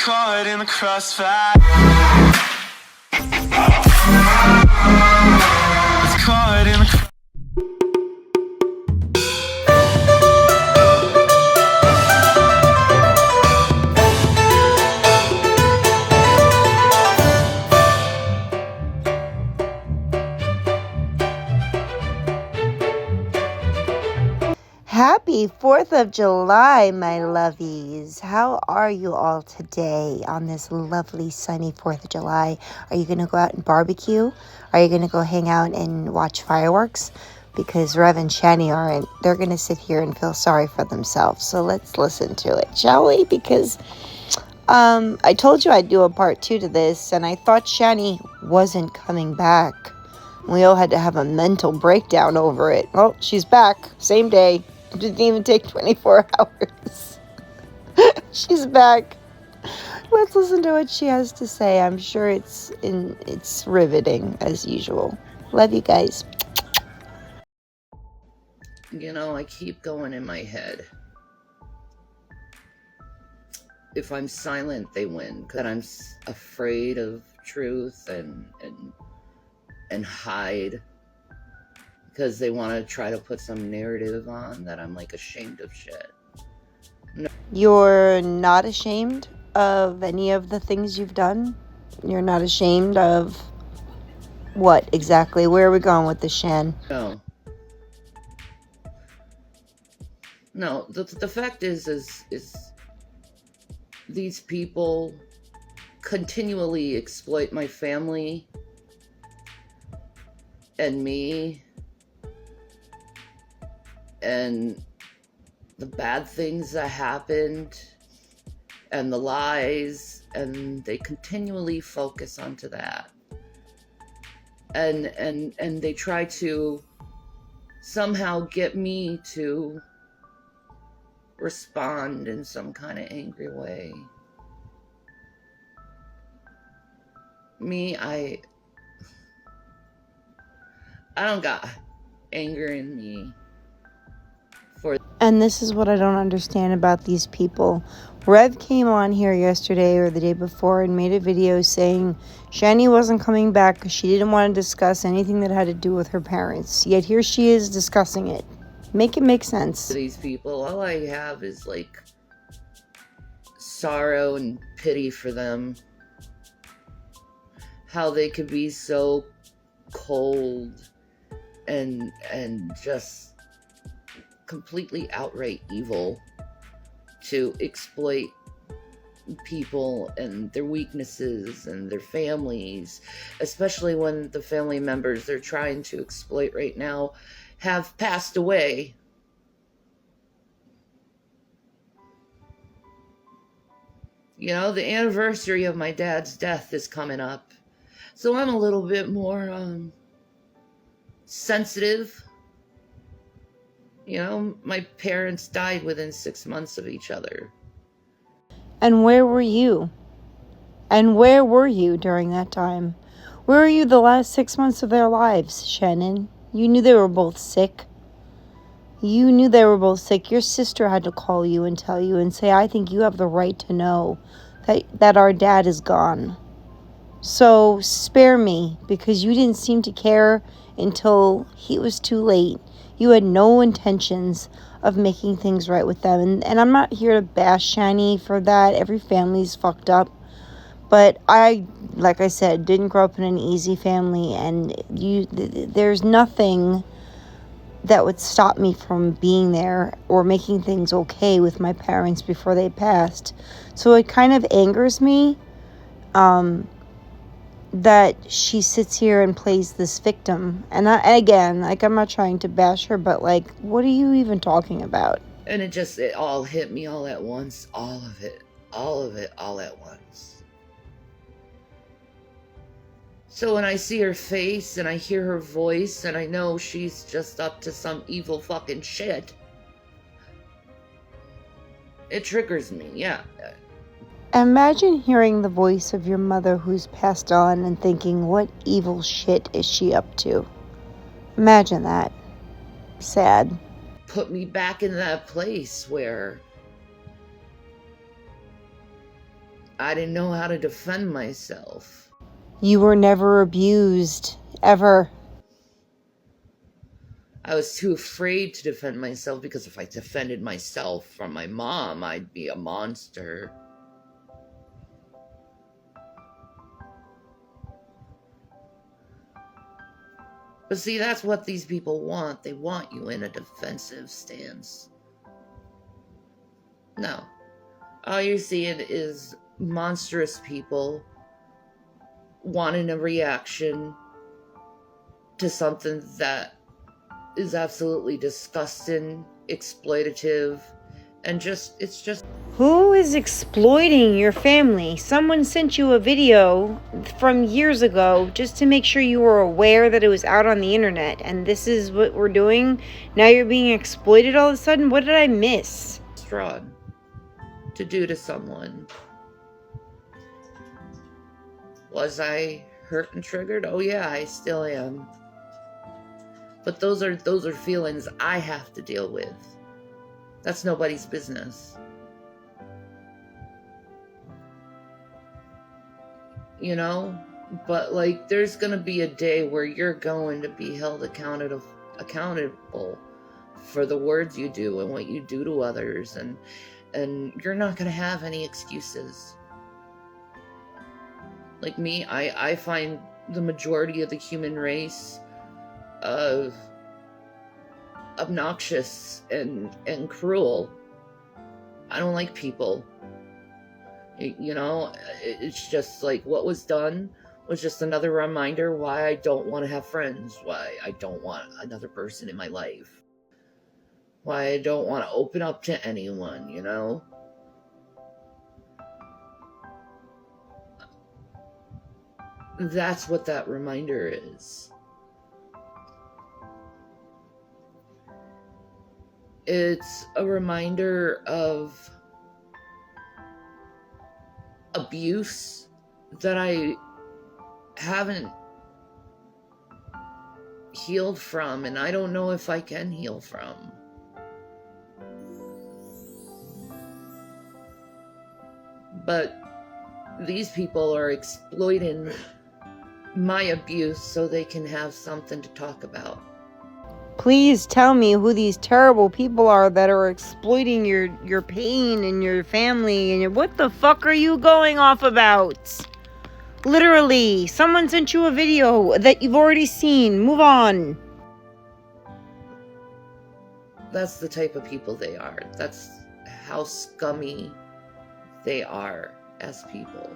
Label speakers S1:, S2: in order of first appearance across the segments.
S1: caught in the crossfire. It's caught in the
S2: Happy 4th of July, my loveys. How are you all today on this lovely sunny 4th of July? Are you going to go out and barbecue? Are you going to go hang out and watch fireworks? Because Rev and Shanny aren't. They're going to sit here and feel sorry for themselves. So let's listen to it, shall we? Because I told you I'd do a part 2 to this, and I thought Shanny wasn't coming back. We all had to have a mental breakdown over it. Well, she's back. Same day. It didn't even take 24 hours. She's back. Let's listen to what she has to say. I'm sure it's riveting as usual. Love you guys.
S3: You know, I keep going in my head. If I'm silent, they win. Because I'm afraid of truth and hide. Because they want to try to put some narrative on that I'm like ashamed of shit. No.
S2: You're not ashamed of any of the things you've done? You're not ashamed of what exactly? Where are we going with this, Shan?
S3: No. No, the fact is these people continually exploit my family and me and the bad things that happened and the lies, and they continually focus onto that. And they try to somehow get me to respond in some kind of angry way. Me, I don't got anger in me.
S2: And this is what I don't understand about these people. Rev came on here yesterday or the day before and made a video saying Shanny wasn't coming back because she didn't want to discuss anything that had to do with her parents. Yet here she is discussing it. Make it make sense.
S3: These people, all I have is like sorrow and pity for them. How they could be so cold and just completely outright evil to exploit people and their weaknesses and their families, especially when the family members they're trying to exploit right now have passed away. You know, the anniversary of my dad's death is coming up, so I'm a little bit more sensitive. You know, my parents died within 6 months of each other.
S2: And where were you? And where were you during that time? Where were you the last 6 months of their lives, Shannon? You knew they were both sick. You knew they were both sick. Your sister had to call you and tell you and say, I think you have the right to know that our dad is gone. So spare me, because you didn't seem to care until it was too late. You had no intentions of making things right with them. And I'm not here to bash Shanny for that. Every family's fucked up. But I, like I said, didn't grow up in an easy family. And there's nothing that would stop me from being there or making things okay with my parents before they passed. So it kind of angers me that she sits here and plays this victim. And again, like, I'm not trying to bash her, but like, what are you even talking about?
S3: And it all hit me all at once. All of it all at once. So when I see her face and I hear her voice and I know she's just up to some evil fucking shit, it triggers me, yeah.
S2: Imagine hearing the voice of your mother who's passed on and thinking, what evil shit is she up to? Imagine that. Sad.
S3: Put me back in that place where I didn't know how to defend myself.
S2: You were never abused, ever.
S3: I was too afraid to defend myself because if I defended myself from my mom, I'd be a monster. But see, that's what these people want. They want you in a defensive stance. No. All you're seeing is monstrous people wanting a reaction to something that is absolutely disgusting, exploitative, and it's just...
S2: Who is exploiting your family? Someone sent you a video from years ago just to make sure you were aware that it was out on the internet, and this is what we're doing? Now you're being exploited all of a sudden? What did I miss?
S3: Strong to do to someone. Was I hurt and triggered? Oh yeah, I still am. But those are feelings I have to deal with. That's nobody's business. You know? But like, there's gonna be a day where you're going to be held accountable for the words you do and what you do to others, and you're not gonna have any excuses. Like me, I find the majority of the human race obnoxious and cruel. I don't like people. You know, it's just like what was done was just another reminder why I don't want to have friends, why I don't want another person in my life, why I don't want to open up to anyone, you know? That's what that reminder is. It's a reminder of abuse that I haven't healed from, and I don't know if I can heal from. But these people are exploiting my abuse so they can have something to talk about.
S2: Please tell me who these terrible people are that are exploiting your pain and your family and what the fuck are you going off about? Literally, someone sent you a video that you've already seen. Move on.
S3: That's the type of people they are. That's how scummy they are as people.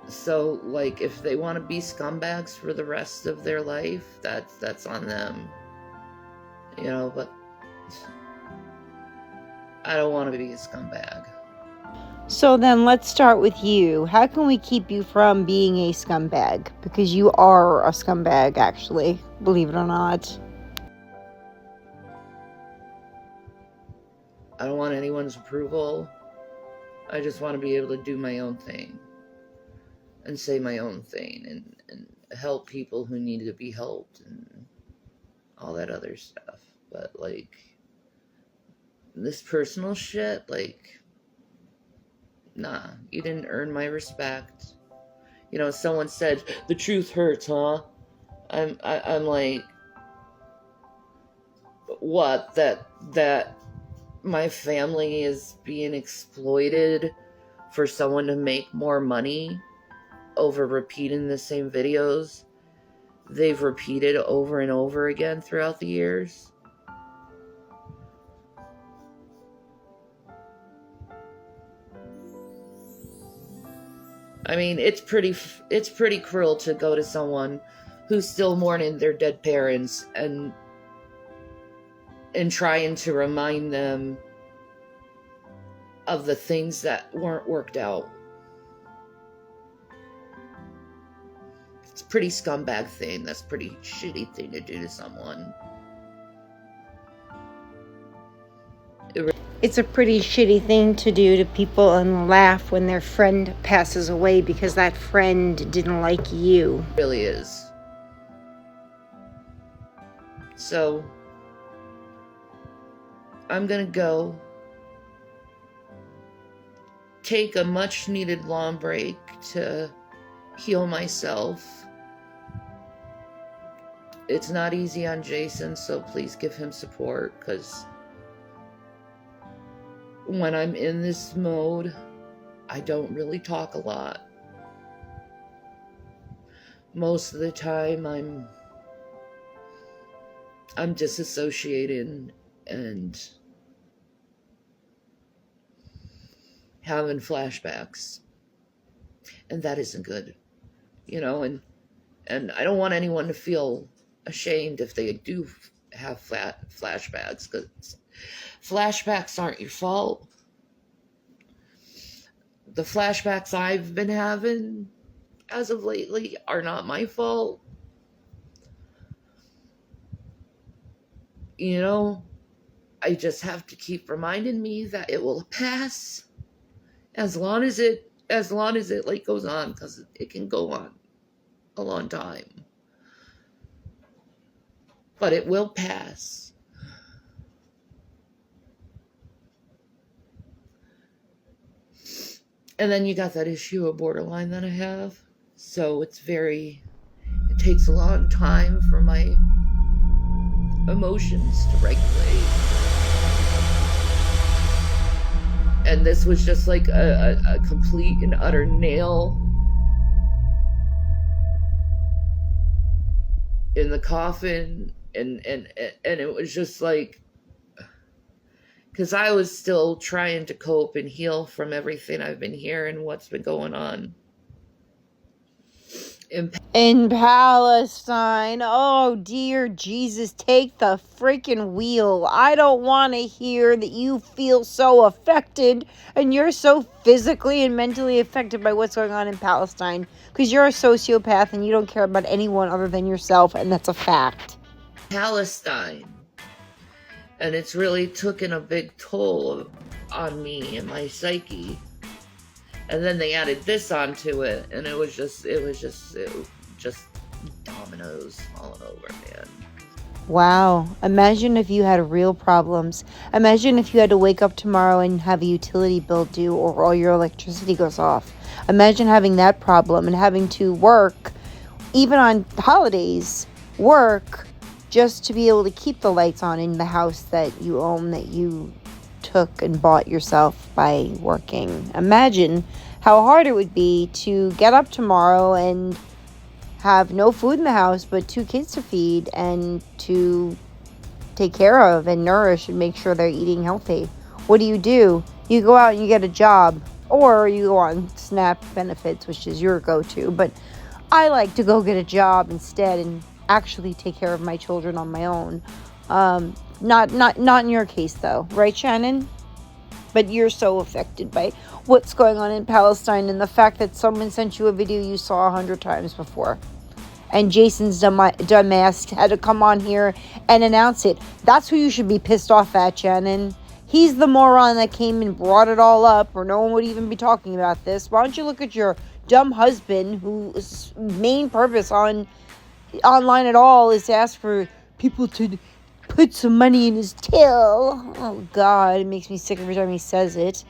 S3: So, like, if they want to be scumbags for the rest of their life, that's on them. You know, but I don't want to be a scumbag.
S2: So then let's start with you. How can we keep you from being a scumbag? Because you are a scumbag, actually, believe it or not.
S3: I don't want anyone's approval. I just want to be able to do my own thing. And say my own thing. And help people who need to be helped. And all that other stuff. But, like, this personal shit, like, nah. You didn't earn my respect. You know, someone said, the truth hurts, huh? I'm like, what? That my family is being exploited for someone to make more money over repeating the same videos they've repeated over and over again throughout the years? I mean, it's pretty cruel to go to someone who's still mourning their dead parents and trying to remind them of the things that weren't worked out. It's a pretty scumbag thing. That's a pretty shitty thing to do to someone.
S2: It's a pretty shitty thing to do to people and laugh when their friend passes away because that friend didn't like you.
S3: It really is. So, I'm gonna go take a much needed long break to heal myself. It's not easy on Jason, so please give him support, because when I'm in this mode, I don't really talk a lot. Most of the time I'm disassociating and having flashbacks, and that isn't good, and I don't want anyone to feel ashamed if they do have flashbacks, because flashbacks aren't your fault. The flashbacks I've been having as of lately are not my fault. I just have to keep reminding me that it will pass as long as it goes on, because it can go on a long time. But it will pass. And then you got that issue of borderline that I have. So it takes a long time for my emotions to regulate. And this was just like a complete and utter nail in the coffin. And it was just like, because I was still trying to cope and heal from everything I've been hearing, what's been going on
S2: in Palestine. Oh, dear Jesus, take the freaking wheel. I don't want to hear that you feel so affected and you're so physically and mentally affected by what's going on in Palestine, because you're a sociopath and you don't care about anyone other than yourself, and that's a fact.
S3: Palestine. And it's really taken a big toll on me and my psyche. And then they added this onto it, and it was just dominoes falling over, man.
S2: Wow. Imagine if you had real problems. Imagine if you had to wake up tomorrow and have a utility bill due, or all your electricity goes off. Imagine having that problem and having to work, even on holidays, work just to be able to keep the lights on in the house that you own, that you took and bought yourself by working. Imagine how hard it would be to get up tomorrow and have no food in the house but 2 kids to feed and to take care of and nourish and make sure they're eating healthy. What do? You go out and you get a job, or you go on SNAP benefits, which is your go-to. But I like to go get a job instead and actually take care of my children on my own. Not in your case though, right, Shannon? But you're so affected by what's going on in Palestine and the fact that someone sent you a video you saw 100 times before. And Jason's dumbass had to come on here and announce it. That's who you should be pissed off at, Shannon. He's the moron that came and brought it all up, or no one would even be talking about this. Why don't you look at your dumb husband, whose main purpose online at all is to ask for people to put some money in his till. Oh, God, it makes me sick every time he says it.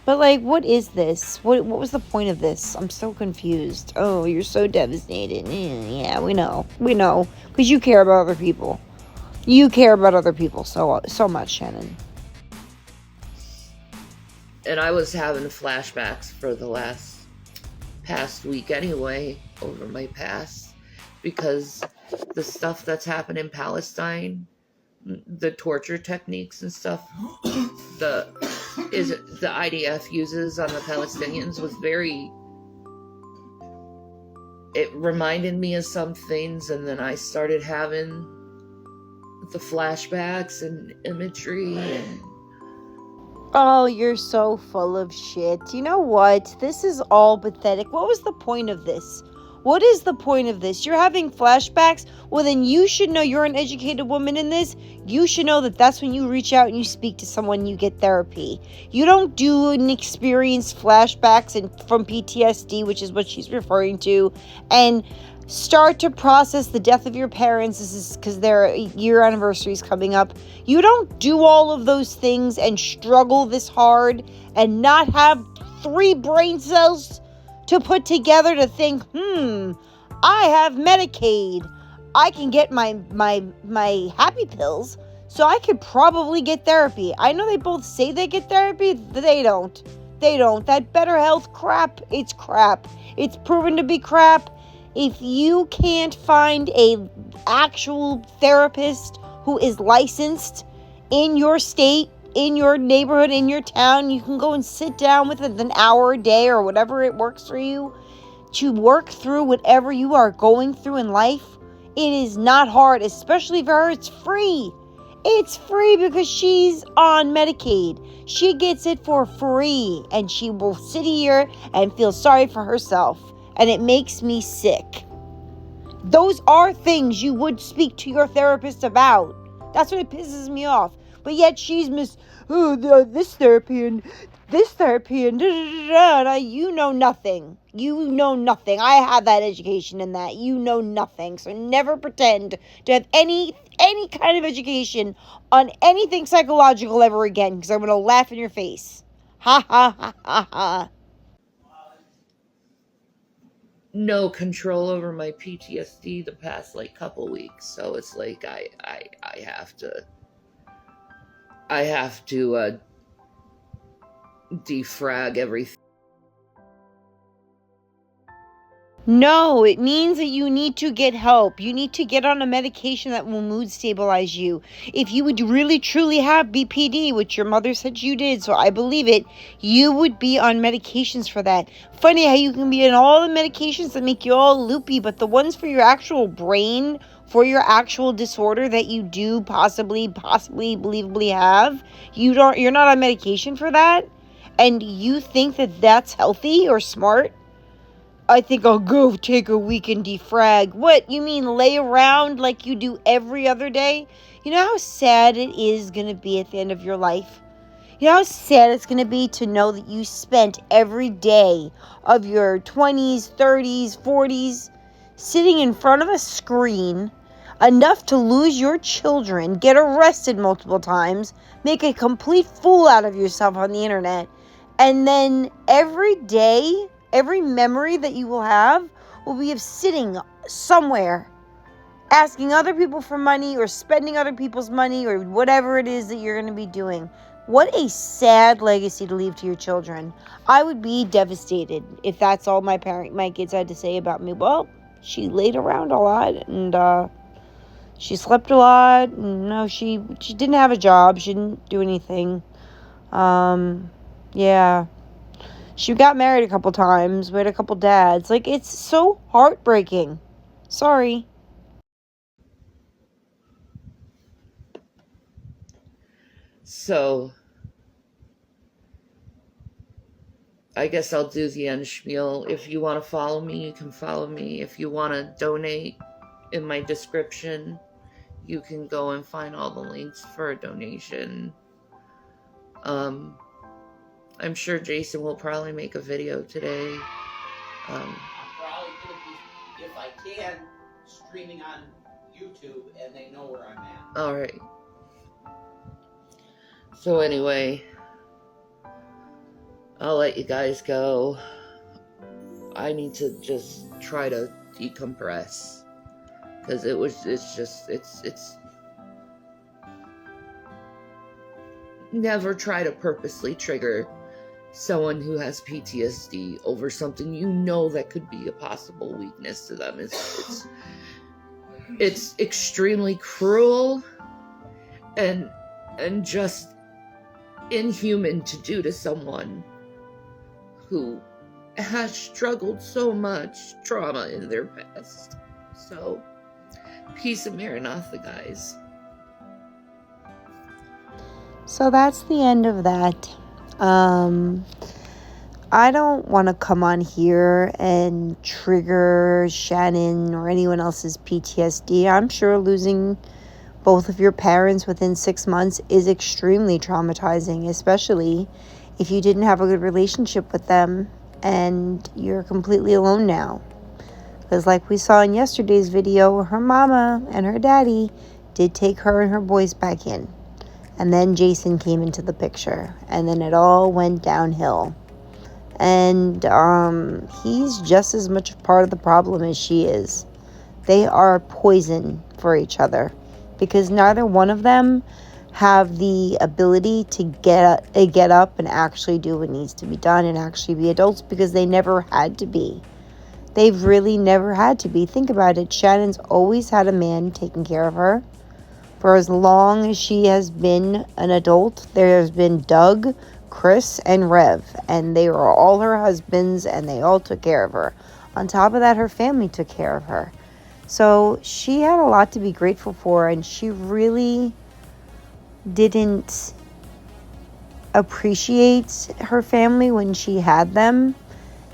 S2: But, like, what is this? What was the point of this? I'm so confused. Oh, you're so devastated. Yeah, we know. Because you care about other people. You care about other people so much, Shannon.
S3: And I was having flashbacks for the past week anyway, over my past, because the stuff that's happened in Palestine, the torture techniques and stuff, the IDF uses on the Palestinians was it reminded me of some things, and then I started having the flashbacks and imagery and...
S2: Oh, you're so full of shit. You know what? This is all pathetic. What was the point of this? What is the point of this? You're having flashbacks? Well, then you should know, you're an educated woman in this. You should know that that's when you reach out and you speak to someone, you get therapy. You don't do an experience flashbacks from PTSD, which is what she's referring to, and start to process the death of your parents. This is because their year anniversary is coming up. You don't do all of those things and struggle this hard and not have 3 brain cells to put together to think, I have Medicaid. I can get my happy pills, so I could probably get therapy. I know they both say they get therapy. They don't. That better health crap, it's crap. It's proven to be crap. If you can't find a actual therapist who is licensed in your state, in your neighborhood, in your town, you can go and sit down with it an hour a day or whatever it works for you to work through whatever you are going through in life. It is not hard, especially for her. It's free. It's free because she's on Medicaid. She gets it for free, and she will sit here and feel sorry for herself. And it makes me sick. Those are things you would speak to your therapist about. That's what it pisses me off. But yet she's this therapy and you know nothing. You know nothing. I have that education in that. You know nothing. So never pretend to have any kind of education on anything psychological ever again, because I'm going to laugh in your face. Ha ha ha ha ha.
S3: No control over my PTSD the past couple weeks, so it's like I have to defrag everything.
S2: No, it means that you need to get help. You need to get on a medication that will mood stabilize you. If you would really truly have BPD, which your mother said you did, so I believe it, you would be on medications for that. Funny how you can be on all the medications that make you all loopy, but the ones for your actual brain, for your actual disorder that you do possibly believably have, you're not on medication for that, and you think that that's healthy or smart. I think I'll go take a week and defrag. What, you mean lay around like you do every other day? You know how sad it is going to be at the end of your life? You know how sad it's going to be to know that you spent every day of your 20s, 30s, 40s sitting in front of a screen enough to lose your children, get arrested multiple times, make a complete fool out of yourself on the internet, and then every day, every memory that you will have will be of sitting somewhere, asking other people for money or spending other people's money or whatever it is that you're going to be doing. What a sad legacy to leave to your children. I would be devastated if that's all my kids had to say about me. Well, she laid around a lot and she slept a lot. And no, she didn't have a job. She didn't do anything. Yeah. She got married a couple times. We had a couple dads. It's so heartbreaking. Sorry.
S3: So, I guess I'll do the end spiel. If you want to follow me, you can follow me. If you want to donate, in my description, you can go and find all the links for a donation. I'm sure Jason will probably make a video today.
S4: I'm probably going to be, if I can, streaming on YouTube, and they know where I'm at.
S3: Alright. So anyway, I'll let you guys go. I need to just try to decompress. Because it's never try to purposely trigger someone who has PTSD over something you know that could be a possible weakness to them. It's extremely cruel and just inhuman to do to someone who has struggled so much trauma in their past. So, peace and Maranatha, guys.
S2: So that's the end of that. I don't want to come on here and trigger Shannon or anyone else's PTSD. I'm sure losing both of your parents within 6 months is extremely traumatizing, especially if you didn't have a good relationship with them and you're completely alone now. Because like we saw in yesterday's video, her mama and her daddy did take her and her boys back in. And then Jason came into the picture. And then it all went downhill. And he's just as much a part of the problem as she is. They are poison for each other. Because neither one of them have the ability to get up and actually do what needs to be done and actually be adults, because they never had to be. They've really never had to be. Think about it. Shannon's always had a man taking care of her. For as long as she has been an adult, there has been Doug, Chris, and Rev. And they were all her husbands, and they all took care of her. On top of that, her family took care of her. So she had a lot to be grateful for, and she really didn't appreciate her family when she had them.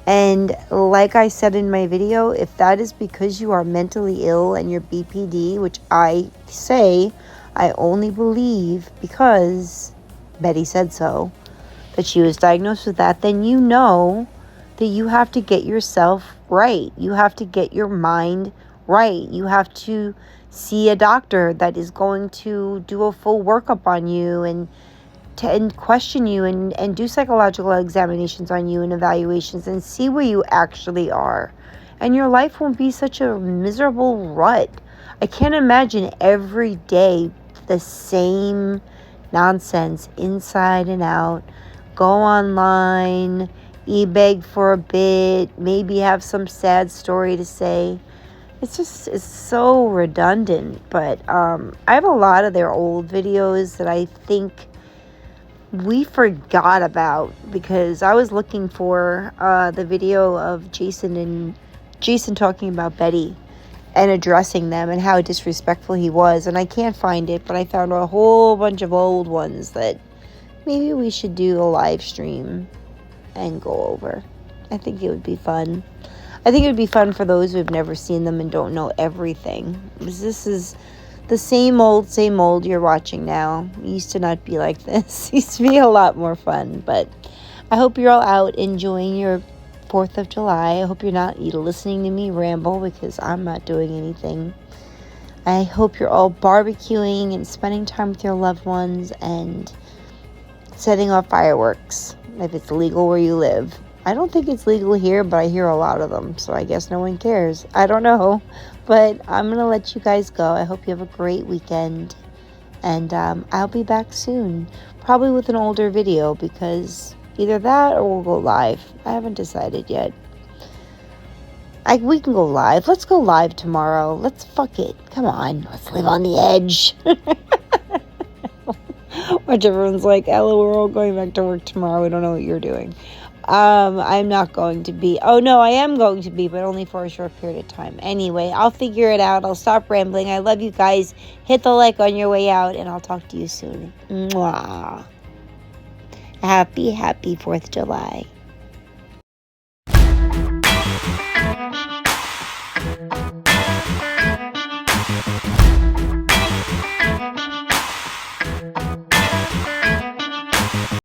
S2: And like I said in my video, if that is because you are mentally ill and you're BPD, which I say I only believe because Betty said so, that she was diagnosed with that, then you know that you have to get yourself right. You have to get your mind right. You have to see a doctor that is going to do a full workup on you and question you and do psychological examinations on you and evaluations and see where you actually are. And your life won't be such a miserable rut. I can't imagine every day the same nonsense inside and out. Go online, e-beg for a bit, maybe have some sad story to say. It's so redundant. But I have a lot of their old videos that I think we forgot about, because I was looking for the video of Jason talking about Betty and addressing them and how disrespectful he was, and I can't find it, but I found a whole bunch of old ones that maybe we should do a live stream and go over. I think it would be fun. I think it would be fun for those who have never seen them and don't know everything. This is the same old you're watching now. It used to not be like this. It used to be a lot more fun. But I hope you're all out enjoying your 4th of July. I hope you're not listening to me ramble, because I'm not doing anything. I hope you're all barbecuing and spending time with your loved ones and setting off fireworks, if it's legal where you live. I don't think it's legal here, but I hear a lot of them, so I guess no one cares. I don't know, but I'm going to let you guys go. I hope you have a great weekend, and I'll be back soon, probably with an older video, because either that or we'll go live. I haven't decided yet. We can go live. Let's go live tomorrow. Fuck it. Come on. Let's live on the edge. Which everyone's like, Ella, we're all going back to work tomorrow. We don't know what you're doing. I'm not going to be. Oh, no, I am going to be, but only for a short period of time. Anyway, I'll figure it out. I'll stop rambling. I love you guys. Hit the like on your way out, and I'll talk to you soon. Mwah. Happy 4th of July.